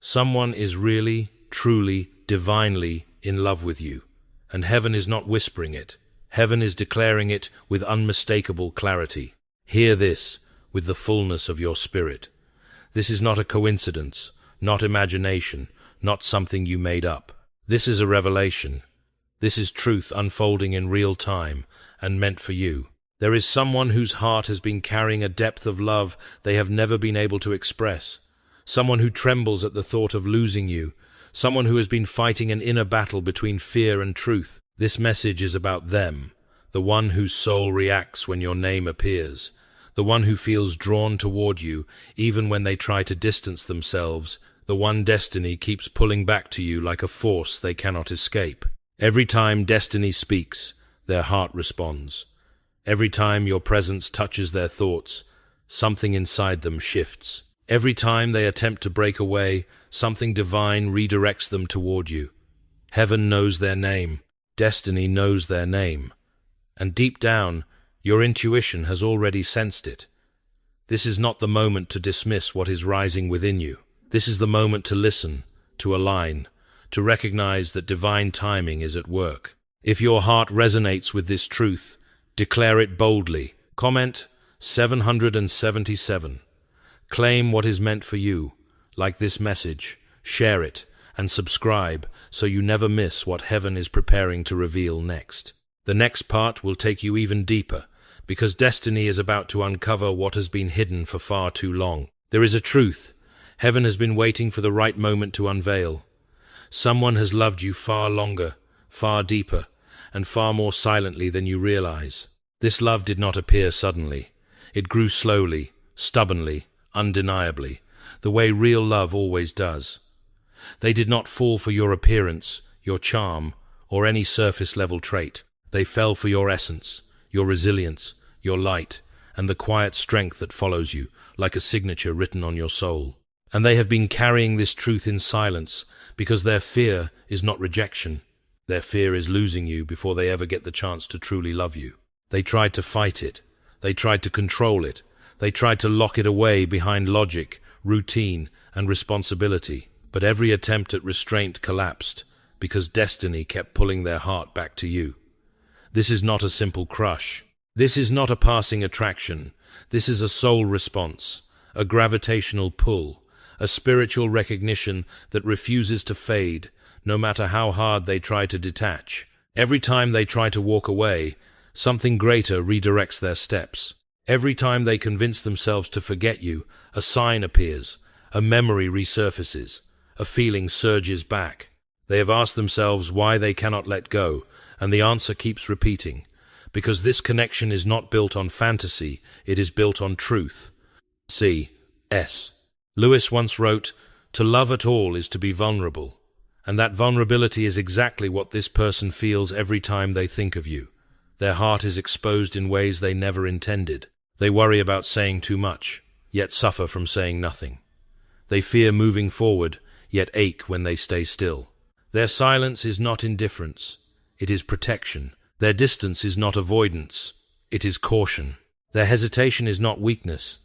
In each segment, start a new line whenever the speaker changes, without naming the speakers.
Someone is really, truly, divinely in love with you, and heaven is not whispering it. Heaven is declaring it with unmistakable clarity. Hear this with the fullness of your spirit. This is not a coincidence, not imagination, not something you made up. This is a revelation. This is truth unfolding in real time and meant for you. There is someone whose heart has been carrying a depth of love they have never been able to express. Someone who trembles at the thought of losing you. Someone who has been fighting an inner battle between fear and truth. This message is about them, the one whose soul reacts when your name appears, the one who feels drawn toward you even when they try to distance themselves, the one destiny keeps pulling back to you like a force they cannot escape. Every time destiny speaks, their heart responds. Every time your presence touches their thoughts, something inside them shifts. Every time they attempt to break away, something divine redirects them toward you. Heaven knows their name. Destiny knows their name. And deep down, your intuition has already sensed it. This is not the moment to dismiss what is rising within you. This is the moment to listen, to align, to recognize that divine timing is at work. If your heart resonates with this truth, declare it boldly. Comment 777. Claim what is meant for you, like this message, share it, and subscribe so you never miss what heaven is preparing to reveal next. The next part will take you even deeper, because destiny is about to uncover what has been hidden for far too long. There is a truth heaven has been waiting for the right moment to unveil. Someone has loved you far longer, far deeper, and far more silently than you realize. This love did not appear suddenly. It grew slowly, stubbornly, undeniably, the way real love always does. They did not fall for your appearance, your charm, or any surface-level trait. They fell for your essence, your resilience, your light, and the quiet strength that follows you, like a signature written on your soul. And they have been carrying this truth in silence, because their fear is not rejection. Their fear is losing you before they ever get the chance to truly love you. They tried to fight it. They tried to control it. They tried to lock it away behind logic, routine, and responsibility. But every attempt at restraint collapsed, because destiny kept pulling their heart back to you. This is not a simple crush. This is not a passing attraction. This is a soul response, a gravitational pull, a spiritual recognition that refuses to fade, no matter how hard they try to detach. Every time they try to walk away, something greater redirects their steps. Every time they convince themselves to forget you, a sign appears, a memory resurfaces, a feeling surges back. They have asked themselves why they cannot let go, and the answer keeps repeating. Because this connection is not built on fantasy, it is built on truth. C.S. Lewis once wrote, "To love at all is to be vulnerable." And that vulnerability is exactly what this person feels every time they think of you. Their heart is exposed in ways they never intended. They worry about saying too much, yet suffer from saying nothing. They fear moving forward, yet ache when they stay still. Their silence is not indifference, it is protection. Their distance is not avoidance, it is caution. Their hesitation is not weakness,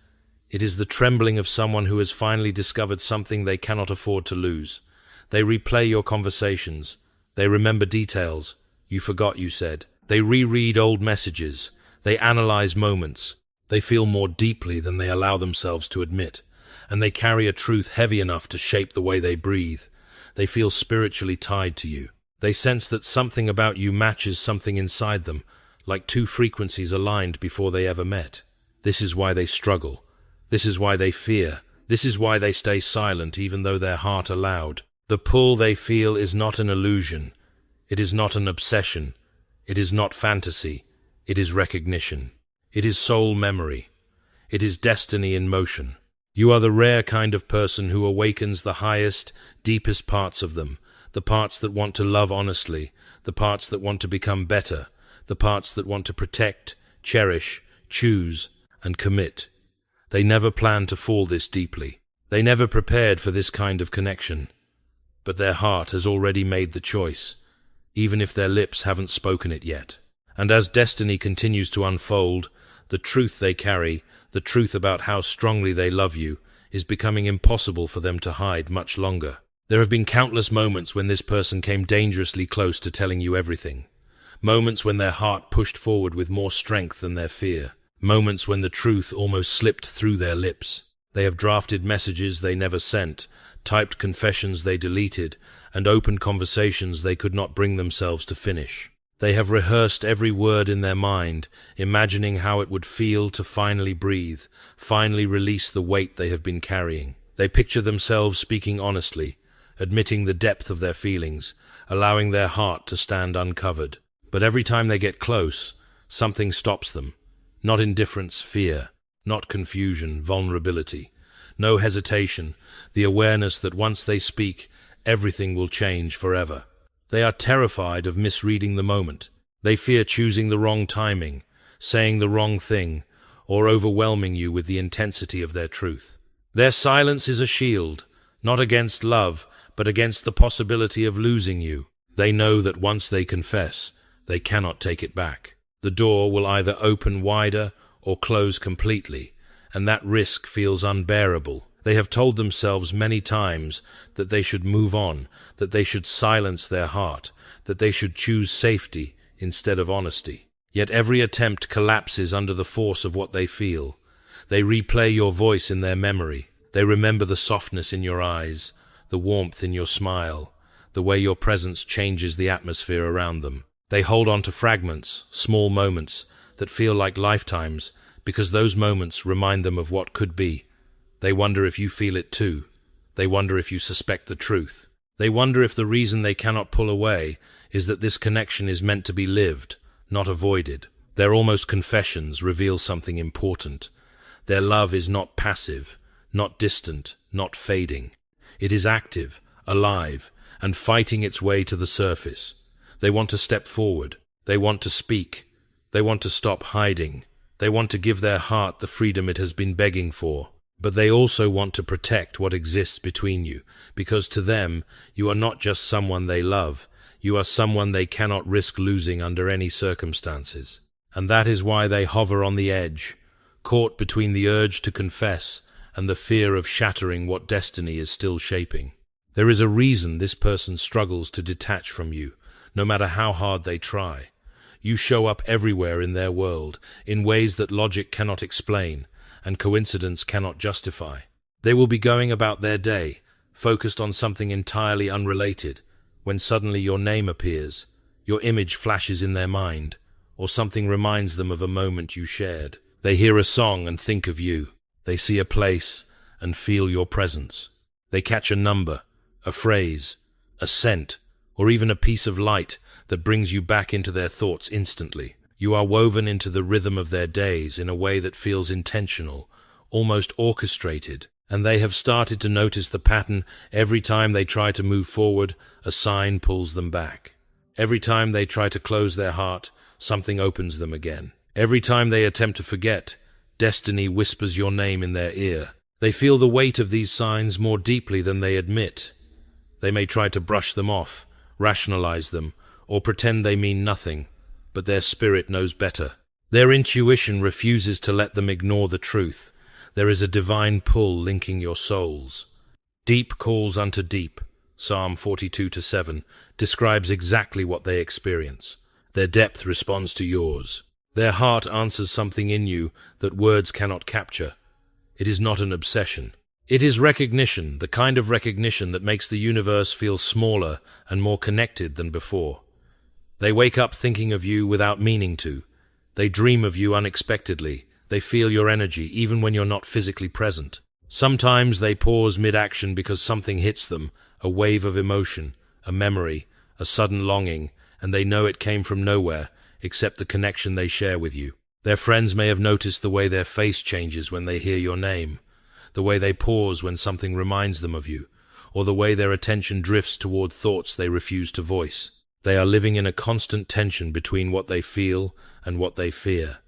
it is the trembling of someone who has finally discovered something they cannot afford to lose. They replay your conversations. They remember details you forgot you said. They reread old messages. They analyze moments. They feel more deeply than they allow themselves to admit. And they carry a truth heavy enough to shape the way they breathe. They feel spiritually tied to you. They sense that something about you matches something inside them, like two frequencies aligned before they ever met. This is why they struggle. This is why they fear. This is why they stay silent even though their heart aloud. The pull they feel is not an illusion. It is not an obsession. It is not fantasy. It is recognition. It is soul memory. It is destiny in motion. You are the rare kind of person who awakens the highest, deepest parts of them, the parts that want to love honestly, the parts that want to become better, the parts that want to protect, cherish, choose, and commit. They never planned to fall this deeply. They never prepared for this kind of connection. But their heart has already made the choice, even if their lips haven't spoken it yet. And as destiny continues to unfold, the truth they carry, the truth about how strongly they love you, is becoming impossible for them to hide much longer. There have been countless moments when this person came dangerously close to telling you everything. Moments when their heart pushed forward with more strength than their fear. Moments when the truth almost slipped through their lips. They have drafted messages they never sent, typed confessions they deleted, and opened conversations they could not bring themselves to finish. They have rehearsed every word in their mind, imagining how it would feel to finally breathe, finally release the weight they have been carrying. They picture themselves speaking honestly, admitting the depth of their feelings, allowing their heart to stand uncovered. But every time they get close, something stops them. Not indifference, fear. Not confusion, vulnerability. No hesitation, the awareness that once they speak, everything will change forever. They are terrified of misreading the moment. They fear choosing the wrong timing, saying the wrong thing, or overwhelming you with the intensity of their truth. Their silence is a shield, not against love, but against the possibility of losing you. They know that once they confess, they cannot take it back. The door will either open wider or close completely, and that risk feels unbearable. They have told themselves many times that they should move on, that they should silence their heart, that they should choose safety instead of honesty. Yet every attempt collapses under the force of what they feel. They replay your voice in their memory. They remember the softness in your eyes, the warmth in your smile, the way your presence changes the atmosphere around them. They hold on to fragments, small moments, that feel like lifetimes, because those moments remind them of what could be. They wonder if you feel it too. They wonder if you suspect the truth. They wonder if the reason they cannot pull away is that this connection is meant to be lived, not avoided. Their almost confessions reveal something important. Their love is not passive, not distant, not fading. It is active, alive, and fighting its way to the surface. They want to step forward. They want to speak. They want to stop hiding. They want to give their heart the freedom it has been begging for. But they also want to protect what exists between you, because to them, you are not just someone they love. You are someone they cannot risk losing under any circumstances. And that is why they hover on the edge, caught between the urge to confess and the fear of shattering what destiny is still shaping. There is a reason this person struggles to detach from you, no matter how hard they try. You show up everywhere in their world, in ways that logic cannot explain, and coincidence cannot justify. They will be going about their day, focused on something entirely unrelated, when suddenly your name appears, your image flashes in their mind, or something reminds them of a moment you shared. They hear a song and think of you. They see a place and feel your presence. They catch a number, a phrase, a scent, or even a piece of light that brings you back into their thoughts instantly. You are woven into the rhythm of their days in a way that feels intentional, almost orchestrated, and they have started to notice the pattern. Every time they try to move forward, a sign pulls them back. Every time they try to close their heart, something opens them again. Every time they attempt to forget, destiny whispers your name in their ear. They feel the weight of these signs more deeply than they admit. They may try to brush them off, rationalize them, or pretend they mean nothing, but their spirit knows better. Their intuition refuses to let them ignore the truth. There is a divine pull linking your souls. Deep calls unto deep, Psalm 42:7, describes exactly what they experience. Their depth responds to yours. Their heart answers something in you that words cannot capture. It is not an obsession. It is recognition, the kind of recognition that makes the universe feel smaller and more connected than before. They wake up thinking of you without meaning to. They dream of you unexpectedly. They feel your energy even when you're not physically present. Sometimes they pause mid-action because something hits them, a wave of emotion, a memory, a sudden longing, and they know it came from nowhere, except the connection they share with you. Their friends may have noticed the way their face changes when they hear your name, the way they pause when something reminds them of you, or the way their attention drifts toward thoughts they refuse to voice. They are living in a constant tension between what they feel and what they fear,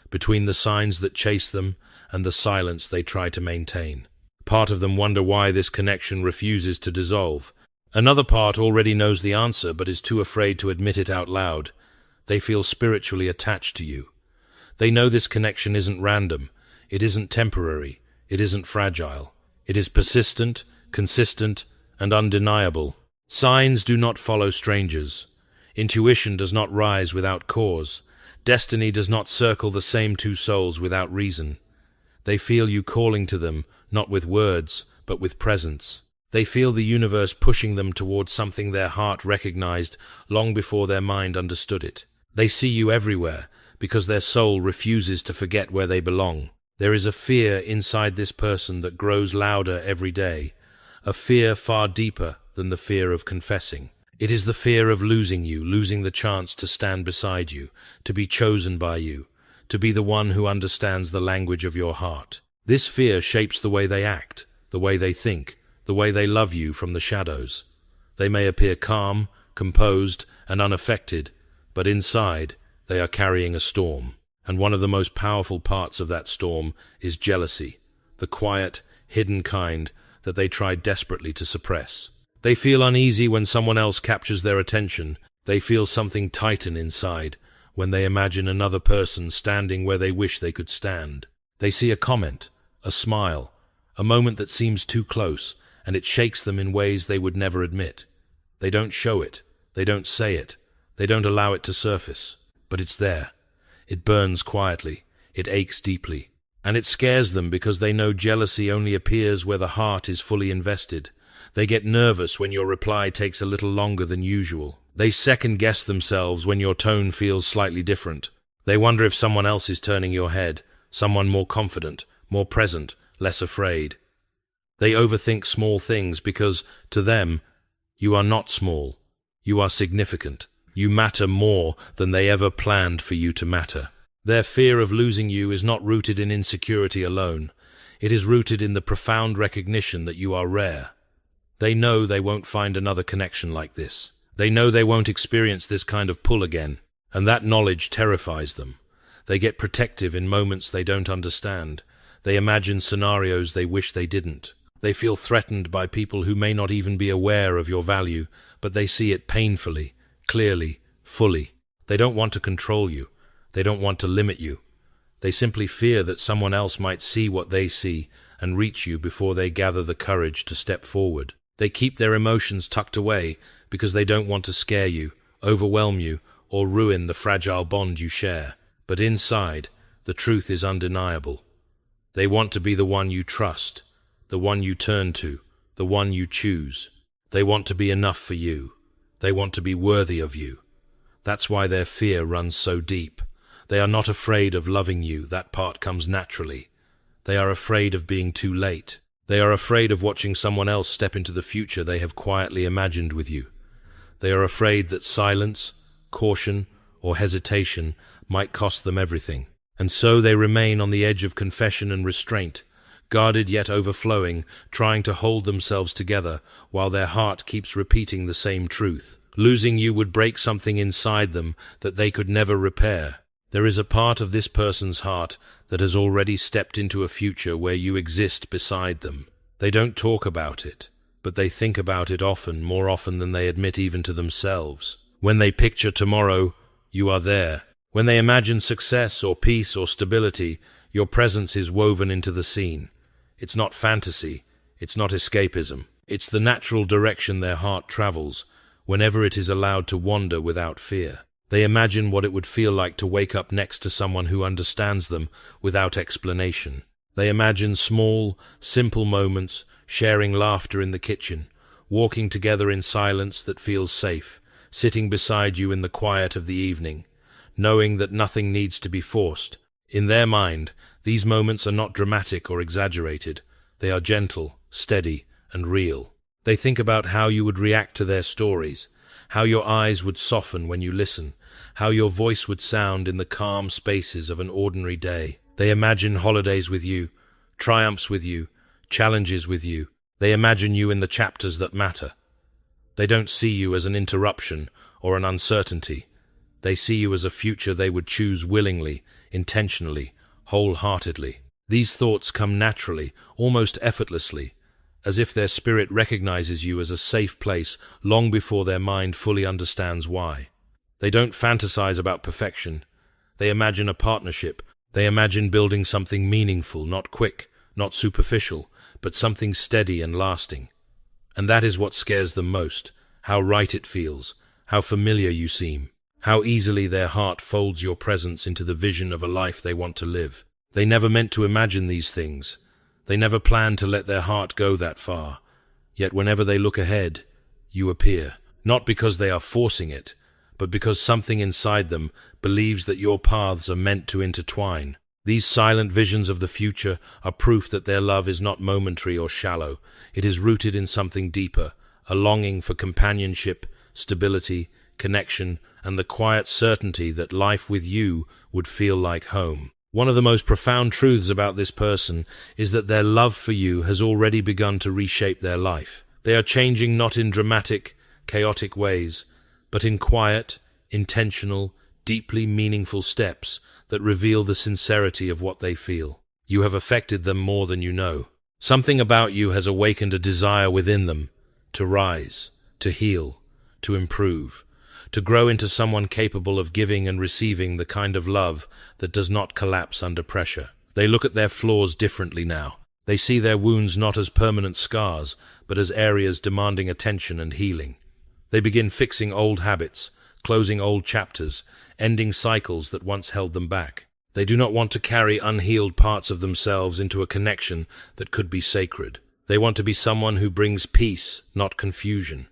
between the signs that chase them and the silence they try to maintain. Part of them wonder why this connection refuses to dissolve. Another part already knows the answer but is too afraid to admit it out loud. They feel spiritually attached to you. They know this connection isn't random, it isn't temporary, it isn't fragile. It is persistent, consistent, and undeniable. Signs do not follow strangers. Intuition does not rise without cause. Destiny does not circle the same two souls without reason. They feel you calling to them, not with words, but with presence. They feel the universe pushing them towards something their heart recognized long before their mind understood it. They see you everywhere, because their soul refuses to forget where they belong. There is a fear inside this person that grows louder every day, a fear far deeper than the fear of confessing. It is the fear of losing you, losing the chance to stand beside you, to be chosen by you, to be the one who understands the language of your heart. This fear shapes the way they act, the way they think, the way they love you from the shadows. They may appear calm, composed, and unaffected, but inside they are carrying a storm. And one of the most powerful parts of that storm is jealousy, the quiet, hidden kind that they try desperately to suppress. They feel uneasy when someone else captures their attention. They feel something tighten inside when they imagine another person standing where they wish they could stand. They see a comment, a smile, a moment that seems too close, and it shakes them in ways they would never admit. They don't show it, they don't say it, they don't allow it to surface, but it's there. It burns quietly, it aches deeply, and it scares them because they know jealousy only appears where the heart is fully invested. They get nervous when your reply takes a little longer than usual. They second-guess themselves when your tone feels slightly different. They wonder if someone else is turning your head, someone more confident, more present, less afraid. They overthink small things because, to them, you are not small. You are significant. You matter more than they ever planned for you to matter. Their fear of losing you is not rooted in insecurity alone. It is rooted in the profound recognition that you are rare. They know they won't find another connection like this. They know they won't experience this kind of pull again, and that knowledge terrifies them. They get protective in moments they don't understand. They imagine scenarios they wish they didn't. They feel threatened by people who may not even be aware of your value, but they see it painfully, clearly, fully. They don't want to control you. They don't want to limit you. They simply fear that someone else might see what they see and reach you before they gather the courage to step forward. They keep their emotions tucked away because they don't want to scare you, overwhelm you, or ruin the fragile bond you share. But inside, the truth is undeniable. They want to be the one you trust, the one you turn to, the one you choose. They want to be enough for you. They want to be worthy of you. That's why their fear runs so deep. They are not afraid of loving you, that part comes naturally. They are afraid of being too late. They are afraid of watching someone else step into the future they have quietly imagined with you. They are afraid that silence, caution, or hesitation might cost them everything. And so they remain on the edge of confession and restraint, guarded yet overflowing, trying to hold themselves together while their heart keeps repeating the same truth. Losing you would break something inside them that they could never repair. There is a part of this person's heart that has already stepped into a future where you exist beside them. They don't talk about it, but they think about it often, more often than they admit even to themselves. When they picture tomorrow, you are there. When they imagine success or peace or stability, your presence is woven into the scene. It's not fantasy, it's not escapism. It's the natural direction their heart travels, whenever it is allowed to wander without fear. They imagine what it would feel like to wake up next to someone who understands them without explanation. They imagine small, simple moments, sharing laughter in the kitchen, walking together in silence that feels safe, sitting beside you in the quiet of the evening, knowing that nothing needs to be forced. In their mind, these moments are not dramatic or exaggerated. They are gentle, steady, and real. They think about how you would react to their stories, how your eyes would soften when you listen, how your voice would sound in the calm spaces of an ordinary day. They imagine holidays with you, triumphs with you, challenges with you. They imagine you in the chapters that matter. They don't see you as an interruption or an uncertainty. They see you as a future they would choose willingly, intentionally, wholeheartedly. These thoughts come naturally, almost effortlessly, as if their spirit recognizes you as a safe place long before their mind fully understands why. They don't fantasize about perfection. They imagine a partnership. They imagine building something meaningful, not quick, not superficial, but something steady and lasting. And that is what scares them most, how right it feels, how familiar you seem, how easily their heart folds your presence into the vision of a life they want to live. They never meant to imagine these things. They never planned to let their heart go that far. Yet whenever they look ahead, you appear, not because they are forcing it, but because something inside them believes that your paths are meant to intertwine. These silent visions of the future are proof that their love is not momentary or shallow. It is rooted in something deeper, a longing for companionship, stability, connection, and the quiet certainty that life with you would feel like home. One of the most profound truths about this person is that their love for you has already begun to reshape their life. They are changing not in dramatic, chaotic ways, but in quiet, intentional, deeply meaningful steps that reveal the sincerity of what they feel. You have affected them more than you know. Something about you has awakened a desire within them to rise, to heal, to improve, to grow into someone capable of giving and receiving the kind of love that does not collapse under pressure. They look at their flaws differently now. They see their wounds not as permanent scars, but as areas demanding attention and healing. They begin fixing old habits, closing old chapters, ending cycles that once held them back. They do not want to carry unhealed parts of themselves into a connection that could be sacred. They want to be someone who brings peace, not confusion.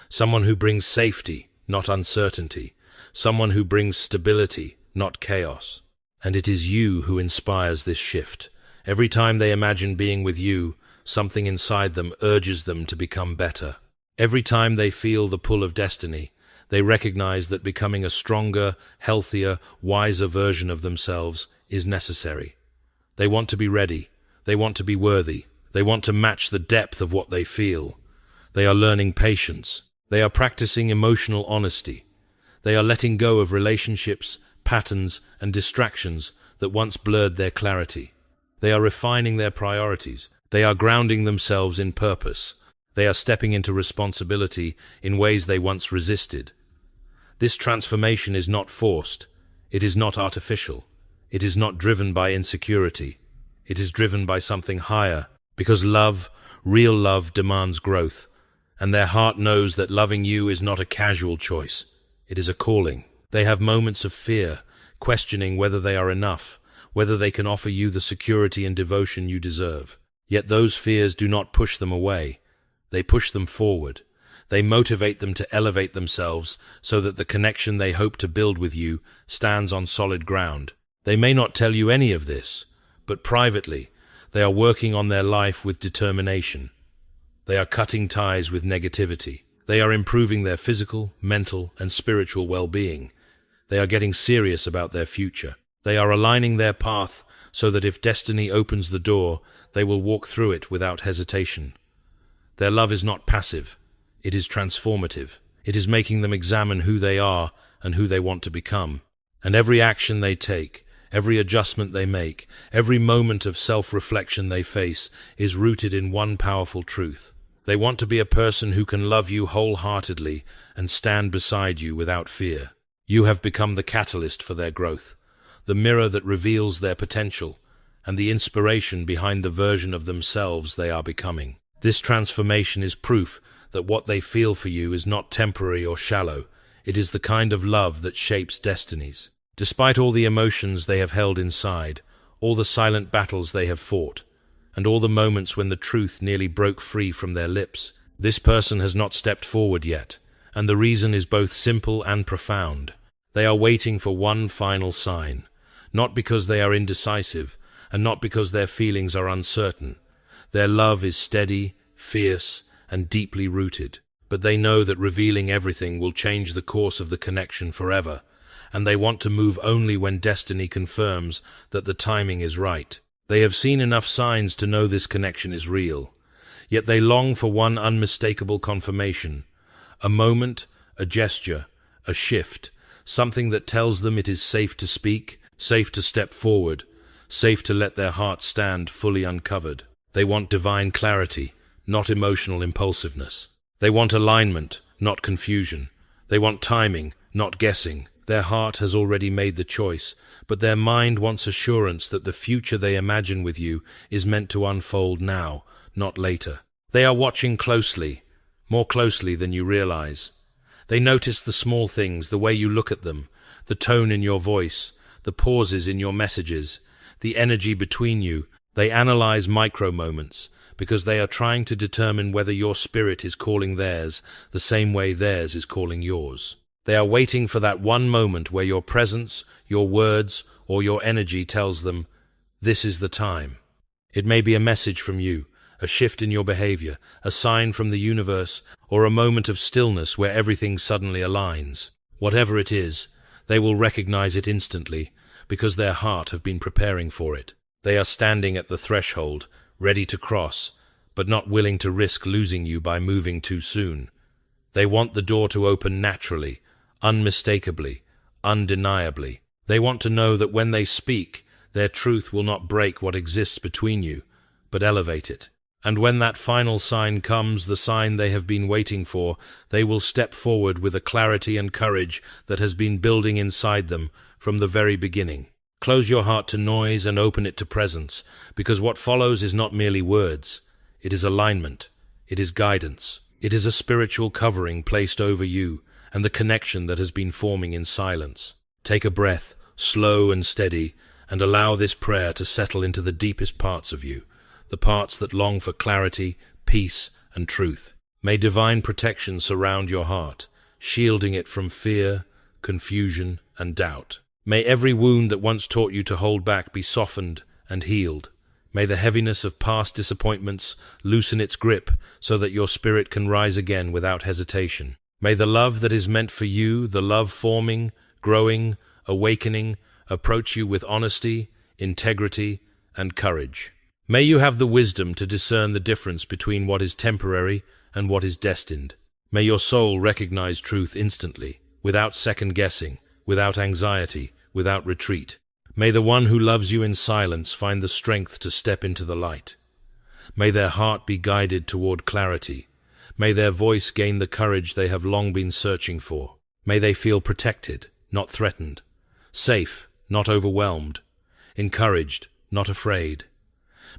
Someone who brings safety, not uncertainty. Someone who brings stability, not chaos. And it is you who inspires this shift. Every time they imagine being with you, something inside them urges them to become better. Every time they feel the pull of destiny, they recognize that becoming a stronger, healthier, wiser version of themselves is necessary. They want to be ready. They want to be worthy. They want to match the depth of what they feel. They are learning patience. They are practicing emotional honesty. They are letting go of relationships, patterns, and distractions that once blurred their clarity. They are refining their priorities. They are grounding themselves in purpose. They are stepping into responsibility in ways they once resisted. This transformation is not forced. It is not artificial. It is not driven by insecurity. It is driven by something higher, because love, real love, demands growth, and their heart knows that loving you is not a casual choice. It is a calling. They have moments of fear, questioning whether they are enough, whether they can offer you the security and devotion you deserve. Yet those fears do not push them away. They push them forward. They motivate them to elevate themselves so that the connection they hope to build with you stands on solid ground. They may not tell you any of this, but privately, they are working on their life with determination. They are cutting ties with negativity. They are improving their physical, mental, and spiritual well-being. They are getting serious about their future. They are aligning their path so that if destiny opens the door, they will walk through it without hesitation. Their love is not passive. It is transformative. It is making them examine who they are and who they want to become. And every action they take, every adjustment they make, every moment of self-reflection they face is rooted in one powerful truth. They want to be a person who can love you wholeheartedly and stand beside you without fear. You have become the catalyst for their growth, the mirror that reveals their potential, and the inspiration behind the version of themselves they are becoming. This transformation is proof that what they feel for you is not temporary or shallow. It is the kind of love that shapes destinies. Despite all the emotions they have held inside, all the silent battles they have fought, and all the moments when the truth nearly broke free from their lips, this person has not stepped forward yet, and the reason is both simple and profound. They are waiting for one final sign, not because they are indecisive, and not because their feelings are uncertain. Their love is steady, fierce, and deeply rooted, but they know that revealing everything will change the course of the connection forever, and they want to move only when destiny confirms that the timing is right. They have seen enough signs to know this connection is real, yet they long for one unmistakable confirmation, a moment, a gesture, a shift, something that tells them it is safe to speak, safe to step forward, safe to let their heart stand fully uncovered. They want divine clarity, not emotional impulsiveness. They want alignment, not confusion. They want timing, not guessing. Their heart has already made the choice, but their mind wants assurance that the future they imagine with you is meant to unfold now, not later. They are watching closely, more closely than you realize. They notice the small things, the way you look at them, the tone in your voice, the pauses in your messages, the energy between you. They analyze micro moments because they are trying to determine whether your spirit is calling theirs the same way theirs is calling yours. They are waiting for that one moment where your presence, your words, or your energy tells them, this is the time. It may be a message from you, a shift in your behavior, a sign from the universe, or a moment of stillness where everything suddenly aligns. Whatever it is, they will recognize it instantly because their heart have been preparing for it. They are standing at the threshold, ready to cross, but not willing to risk losing you by moving too soon. They want the door to open naturally, unmistakably, undeniably. They want to know that when they speak, their truth will not break what exists between you, but elevate it. And when that final sign comes, the sign they have been waiting for, they will step forward with a clarity and courage that has been building inside them from the very beginning. Close your heart to noise and open it to presence, because what follows is not merely words. It is alignment. It is guidance. It is a spiritual covering placed over you and the connection that has been forming in silence. Take a breath, slow and steady, and allow this prayer to settle into the deepest parts of you, the parts that long for clarity, peace, and truth. May divine protection surround your heart, shielding it from fear, confusion, and doubt. May every wound that once taught you to hold back be softened and healed. May the heaviness of past disappointments loosen its grip so that your spirit can rise again without hesitation. May the love that is meant for you, the love forming, growing, awakening, approach you with honesty, integrity, and courage. May you have the wisdom to discern the difference between what is temporary and what is destined. May your soul recognize truth instantly, without second-guessing, without anxiety, without retreat. May the one who loves you in silence find the strength to step into the light. May their heart be guided toward clarity. May their voice gain the courage they have long been searching for. May they feel protected, not threatened, safe, not overwhelmed, encouraged, not afraid.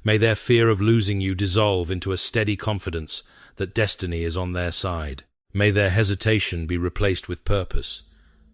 May their fear of losing you dissolve into a steady confidence that destiny is on their side. May their hesitation be replaced with purpose.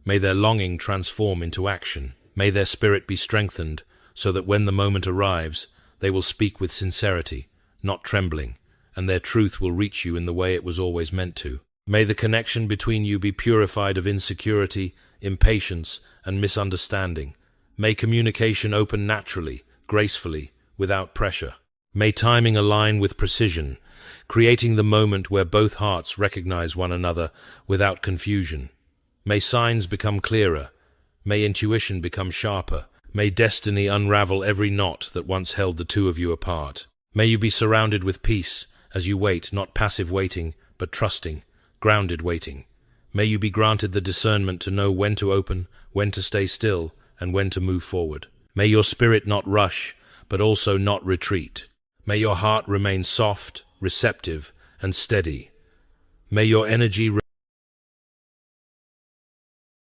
May their longing transform into action. May their spirit be strengthened so that when the moment arrives, they will speak with sincerity, not trembling, and their truth will reach you in the way it was always meant to. May the connection between you be purified of insecurity, impatience, and misunderstanding. May communication open naturally, gracefully, without pressure. May timing align with precision, creating the moment where both hearts recognize one another without confusion. May signs become clearer. May intuition become sharper. May destiny unravel every knot that once held the two of you apart. May you be surrounded with peace as you wait, not passive waiting, but trusting, grounded waiting. May you be granted the discernment to know when to open, when to stay still, and when to move forward. May your spirit not rush, but also not retreat. May your heart remain soft, receptive, and steady. May your energy